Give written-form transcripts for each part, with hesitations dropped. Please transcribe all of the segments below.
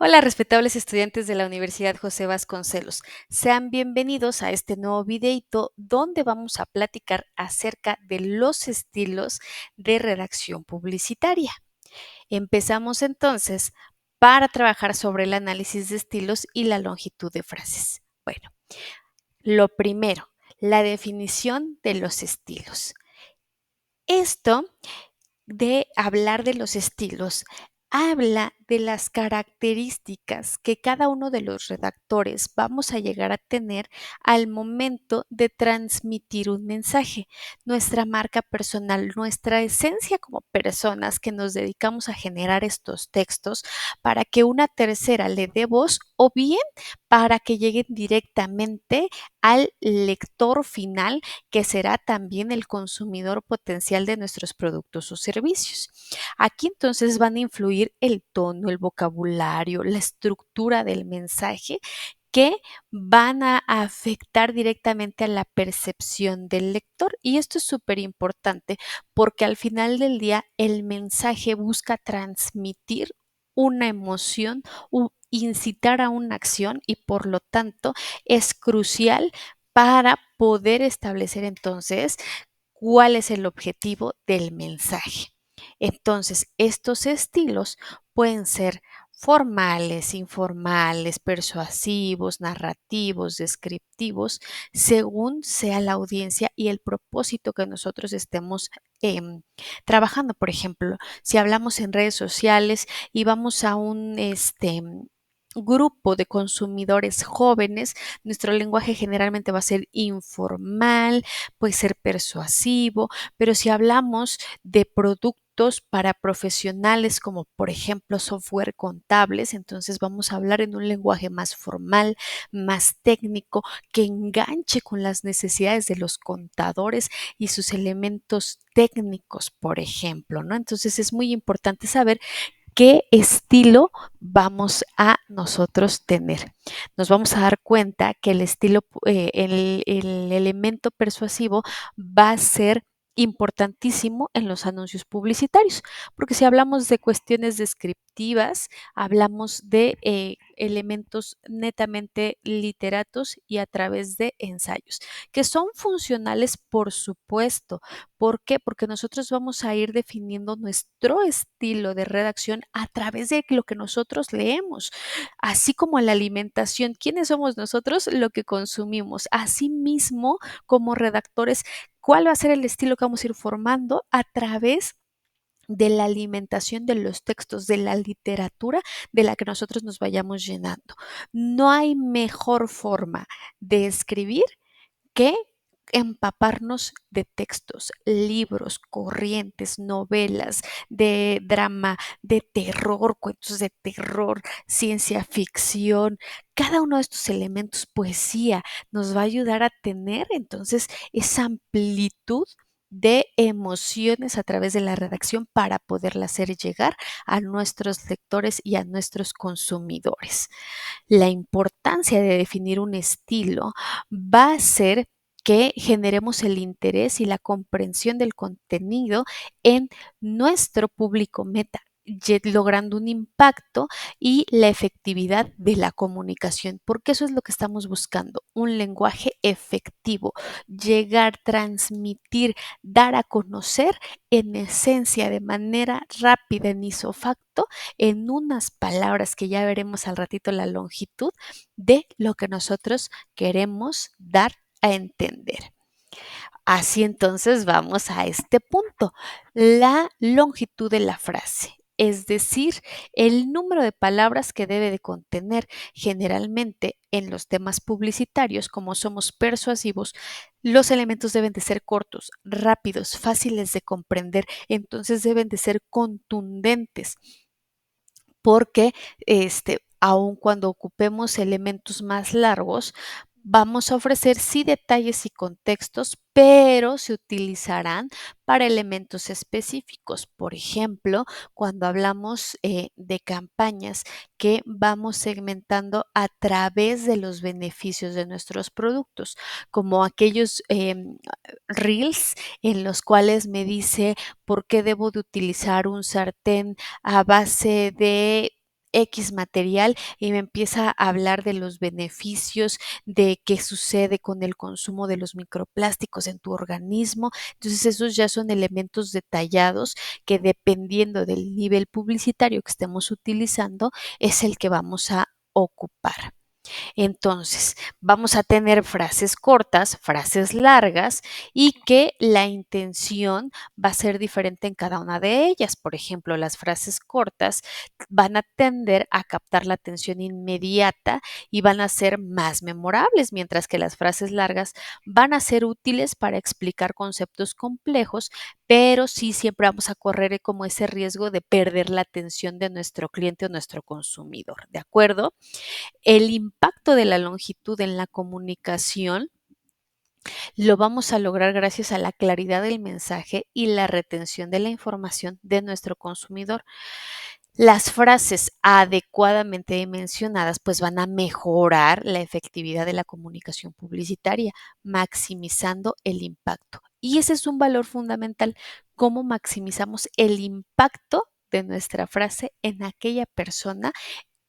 Hola, respetables estudiantes de la Universidad José Vasconcelos. Sean bienvenidos a este nuevo videito donde vamos a platicar acerca de los estilos de redacción publicitaria. Empezamos entonces para trabajar sobre el análisis de estilos y la longitud de frases. Bueno, lo primero, la definición de los estilos. Esto de hablar de los estilos, habla de las características que cada uno de los redactores vamos a llegar a tener al momento de transmitir un mensaje, nuestra marca personal, nuestra esencia como personas que nos dedicamos a generar estos textos para que una tercera le dé voz o bien para que lleguen directamente al lector final, que será también el consumidor potencial de nuestros productos o servicios. Aquí entonces van a influir el tono, el vocabulario, la estructura del mensaje que van a afectar directamente a la percepción del lector. Y esto es súper importante porque al final del día el mensaje busca transmitir una emoción o incitar a una acción y por lo tanto es crucial para poder establecer entonces cuál es el objetivo del mensaje. Entonces, estos estilos pueden ser formales, informales, persuasivos, narrativos, descriptivos, según sea la audiencia y el propósito que nosotros estemos trabajando. Por ejemplo, si hablamos en redes sociales y vamos a un grupo de consumidores jóvenes, nuestro lenguaje generalmente va a ser informal, puede ser persuasivo, pero si hablamos de productos para profesionales como por ejemplo software contables, entonces vamos a hablar en un lenguaje más formal, más técnico, que enganche con las necesidades de los contadores y sus elementos técnicos, por ejemplo, ¿no? Entonces es muy importante saber qué estilo vamos a nosotros tener. Nos vamos a dar cuenta que el estilo, el elemento persuasivo va a ser importantísimo en los anuncios publicitarios, porque si hablamos de cuestiones descriptivas, hablamos de elementos netamente literatos y a través de ensayos, que son funcionales, por supuesto. ¿Por qué? Porque nosotros vamos a ir definiendo nuestro estilo de redacción a través de lo que nosotros leemos, así como la alimentación. ¿Quiénes somos nosotros? Lo que consumimos. Asimismo, como redactores, ¿cuál va a ser el estilo que vamos a ir formando a través de la alimentación de los textos, de la literatura de la que nosotros nos vayamos llenando? No hay mejor forma de escribir que empaparnos de textos, libros, corrientes, novelas, de drama, de terror, cuentos de terror, ciencia ficción. Cada uno de estos elementos, poesía, nos va a ayudar a tener entonces esa amplitud de emociones a través de la redacción para poderla hacer llegar a nuestros lectores y a nuestros consumidores. La importancia de definir un estilo va a ser que generemos el interés y la comprensión del contenido en nuestro público meta, logrando un impacto y la efectividad de la comunicación, porque eso es lo que estamos buscando, un lenguaje efectivo, llegar, transmitir, dar a conocer en esencia, de manera rápida, en isofacto, en unas palabras que ya veremos al ratito la longitud de lo que nosotros queremos dar a entender. Así entonces vamos a este punto, la longitud de la frase. Es decir, el número de palabras que debe de contener. Generalmente en los temas publicitarios, como somos persuasivos, los elementos deben de ser cortos, rápidos, fáciles de comprender, entonces deben de ser contundentes porque aun cuando ocupemos elementos más largos, vamos a ofrecer sí detalles y contextos, pero se utilizarán para elementos específicos. Por ejemplo, cuando hablamos de campañas que vamos segmentando a través de los beneficios de nuestros productos, como aquellos reels en los cuales me dice por qué debo de utilizar un sartén a base de X material y me empieza a hablar de los beneficios, de qué sucede con el consumo de los microplásticos en tu organismo. Entonces, esos ya son elementos detallados que dependiendo del nivel publicitario que estemos utilizando, es el que vamos a ocupar. Entonces, vamos a tener frases cortas, frases largas y que la intención va a ser diferente en cada una de ellas. Por ejemplo, las frases cortas van a tender a captar la atención inmediata y van a ser más memorables, mientras que las frases largas van a ser útiles para explicar conceptos complejos, pero sí siempre vamos a correr como ese riesgo de perder la atención de nuestro cliente o nuestro consumidor, ¿de acuerdo? El impacto de la longitud en la comunicación lo vamos a lograr gracias a la claridad del mensaje y la retención de la información de nuestro consumidor. Las frases adecuadamente mencionadas pues van a mejorar la efectividad de la comunicación publicitaria, maximizando el impacto. Y ese es un valor fundamental, cómo maximizamos el impacto de nuestra frase en aquella persona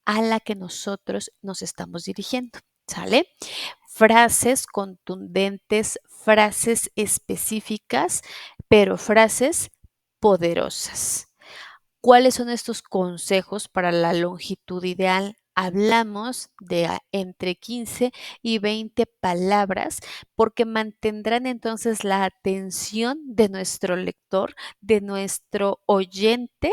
a la que nosotros nos estamos dirigiendo, ¿sale? Frases contundentes, frases específicas, pero frases poderosas. ¿Cuáles son estos consejos para la longitud ideal? Hablamos de entre 15 y 20 palabras porque mantendrán entonces la atención de nuestro lector, de nuestro oyente,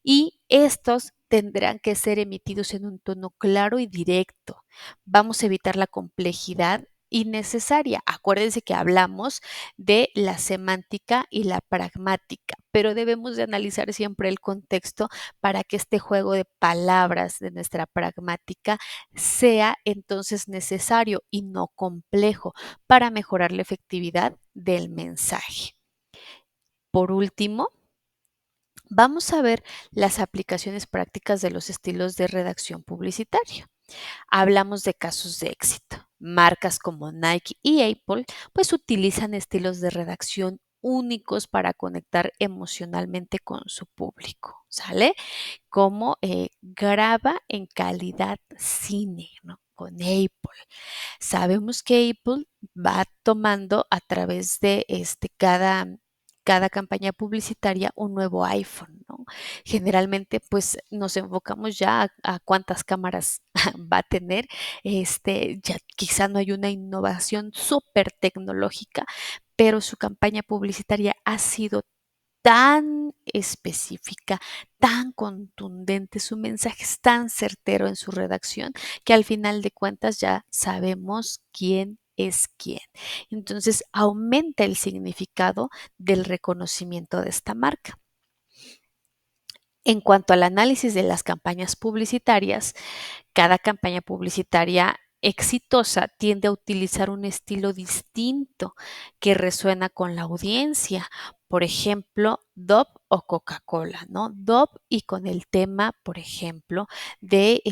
y estos tendrán que ser emitidos en un tono claro y directo. Vamos a evitar la complejidad innecesaria. Acuérdense que hablamos de la semántica y la pragmática, pero debemos de analizar siempre el contexto para que este juego de palabras de nuestra pragmática sea entonces necesario y no complejo para mejorar la efectividad del mensaje. Por último, vamos a ver las aplicaciones prácticas de los estilos de redacción publicitaria. Hablamos de casos de éxito. Marcas como Nike y Apple pues utilizan estilos de redacción únicos para conectar emocionalmente con su público, ¿sale? Como graba en calidad cine, ¿no? Con Apple. Sabemos que Apple va tomando a través de cada campaña publicitaria un nuevo iPhone, ¿no? Generalmente, pues nos enfocamos ya a cuántas cámaras va a tener. Ya quizá no hay una innovación súper tecnológica, pero su campaña publicitaria ha sido tan específica, tan contundente, su mensaje es tan certero en su redacción que al final de cuentas ya sabemos quién es quién. Entonces aumenta el significado del reconocimiento de esta marca. En cuanto al análisis de las campañas publicitarias, cada campaña publicitaria exitosa tiende a utilizar un estilo distinto que resuena con la audiencia. Por ejemplo, Dove o Coca-Cola, ¿no? Dove y con el tema, por ejemplo, de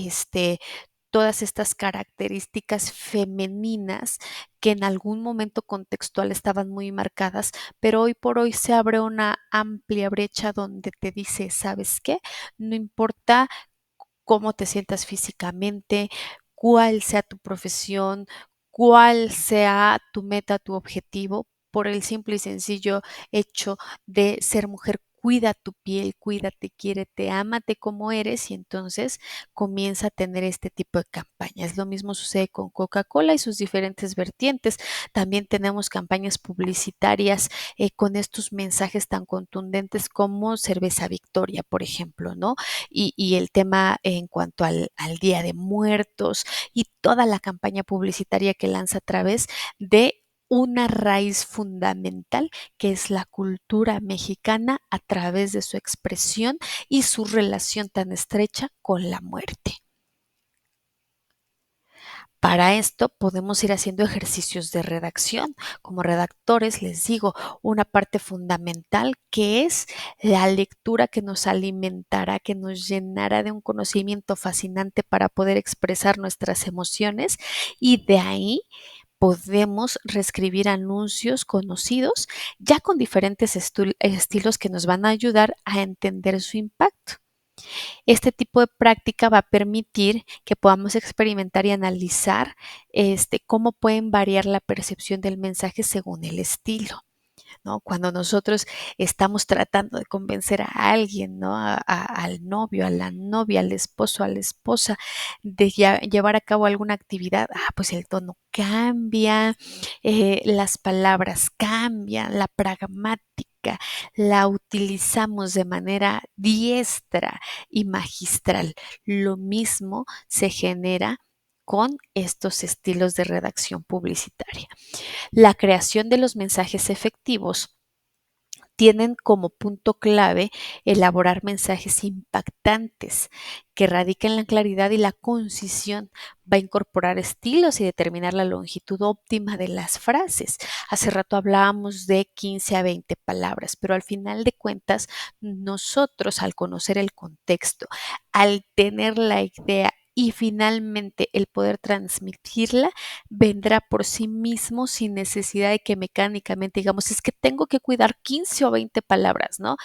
todas estas características femeninas que en algún momento contextual estaban muy marcadas, pero hoy por hoy se abre una amplia brecha donde te dice, ¿sabes qué? No importa cómo te sientas físicamente, cuál sea tu profesión, cuál sea tu meta, tu objetivo, por el simple y sencillo hecho de ser mujer. Cuida tu piel, cuídate, quiérete, ámate como eres y entonces comienza a tener este tipo de campañas. Lo mismo sucede con Coca-Cola y sus diferentes vertientes. También tenemos campañas publicitarias con estos mensajes tan contundentes como Cerveza Victoria, por ejemplo, ¿no? Y el tema en cuanto al Día de Muertos y toda la campaña publicitaria que lanza a través de una raíz fundamental que es la cultura mexicana a través de su expresión y su relación tan estrecha con la muerte. Para esto podemos ir haciendo ejercicios de redacción. Como redactores les digo, una parte fundamental que es la lectura que nos alimentará, que nos llenará de un conocimiento fascinante para poder expresar nuestras emociones y de ahí podemos reescribir anuncios conocidos ya con diferentes estilos que nos van a ayudar a entender su impacto. Este tipo de práctica va a permitir que podamos experimentar y analizar cómo pueden variar la percepción del mensaje según el estilo. ¿No? Cuando nosotros estamos tratando de convencer a alguien, ¿no? Al novio, a la novia, al esposo, a la esposa, de llevar a cabo alguna actividad, pues el tono cambia, las palabras cambian, la pragmática la utilizamos de manera diestra y magistral. Lo mismo se genera con estos estilos de redacción publicitaria. La creación de los mensajes efectivos tienen como punto clave elaborar mensajes impactantes que radiquen la claridad y la concisión. Va a incorporar estilos y determinar la longitud óptima de las frases. Hace rato hablábamos de 15 a 20 palabras, pero al final de cuentas, nosotros al conocer el contexto, al tener la idea y finalmente el poder transmitirla, vendrá por sí mismo sin necesidad de que mecánicamente digamos, es que tengo que cuidar 15 o 20 palabras, ¿no?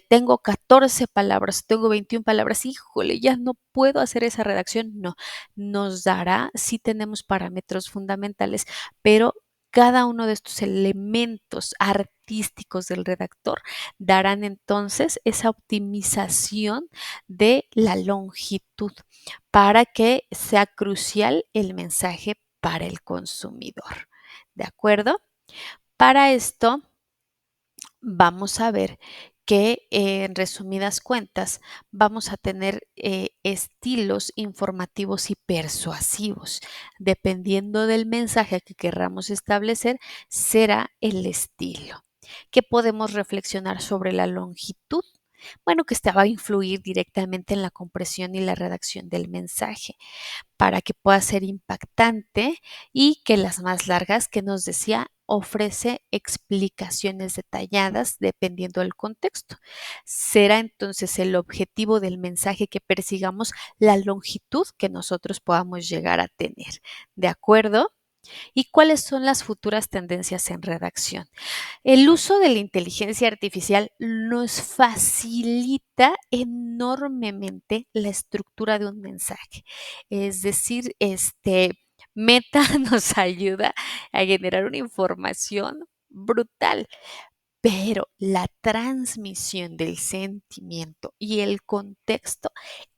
Tengo 14 palabras, tengo 21 palabras, híjole, ya no puedo hacer esa redacción. No, nos dará, sí tenemos parámetros fundamentales, pero cada uno de estos elementos artísticos del redactor darán entonces esa optimización de la longitud para que sea crucial el mensaje para el consumidor. ¿De acuerdo? Para esto, vamos a ver que en resumidas cuentas vamos a tener estilos informativos y persuasivos. Dependiendo del mensaje que querramos establecer, será el estilo. ¿Qué podemos reflexionar sobre la longitud? Bueno, que esta va a influir directamente en la compresión y la redacción del mensaje para que pueda ser impactante y que las más largas que nos decía ofrece explicaciones detalladas dependiendo del contexto. Será entonces el objetivo del mensaje que persigamos la longitud que nosotros podamos llegar a tener. ¿De acuerdo? ¿Y cuáles son las futuras tendencias en redacción? El uso de la inteligencia artificial nos facilita enormemente la estructura de un mensaje. Es decir, Meta nos ayuda a generar una información brutal, pero la transmisión del sentimiento y el contexto,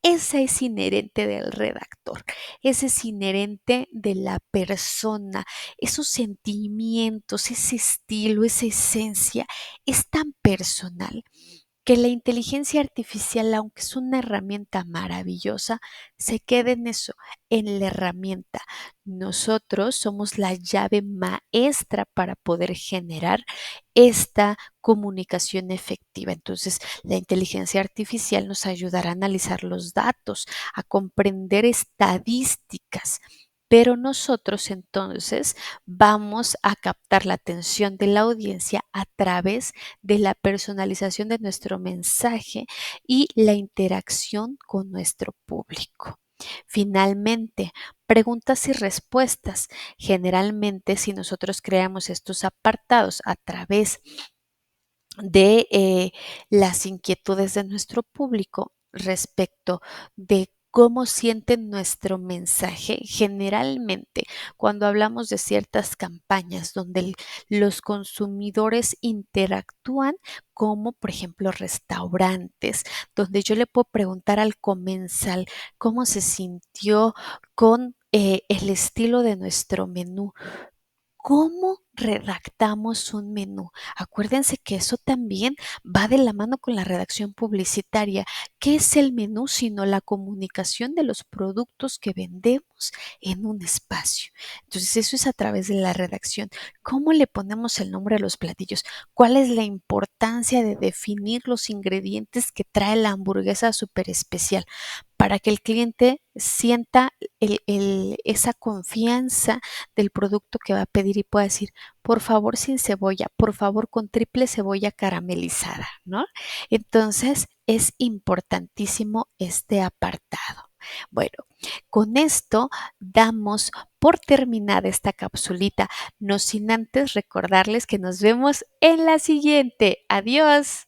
esa es inherente del redactor, ese es inherente de la persona, esos sentimientos, ese estilo, esa esencia, es tan personal que la inteligencia artificial, aunque es una herramienta maravillosa, se queda en eso, en la herramienta. Nosotros somos la llave maestra para poder generar esta comunicación efectiva. Entonces, la inteligencia artificial nos ayudará a analizar los datos, a comprender estadísticas. Pero nosotros entonces vamos a captar la atención de la audiencia a través de la personalización de nuestro mensaje y la interacción con nuestro público. Finalmente, preguntas y respuestas. Generalmente, si nosotros creamos estos apartados a través de las inquietudes de nuestro público respecto de cómo sienten nuestro mensaje. Generalmente, cuando hablamos de ciertas campañas donde los consumidores interactúan, como por ejemplo restaurantes, donde yo le puedo preguntar al comensal cómo se sintió con el estilo de nuestro menú. ¿Cómo redactamos un menú? Acuérdense que eso también va de la mano con la redacción publicitaria. ¿Qué es el menú sino la comunicación de los productos que vendemos en un espacio? Entonces, eso es a través de la redacción. ¿Cómo le ponemos el nombre a los platillos? ¿Cuál es la importancia de definir los ingredientes que trae la hamburguesa súper especial? Para que el cliente sienta esa confianza del producto que va a pedir y pueda decir, por favor sin cebolla, por favor con triple cebolla caramelizada, ¿no? Entonces es importantísimo este apartado. Bueno, con esto damos por terminada esta capsulita, no sin antes recordarles que nos vemos en la siguiente. Adiós.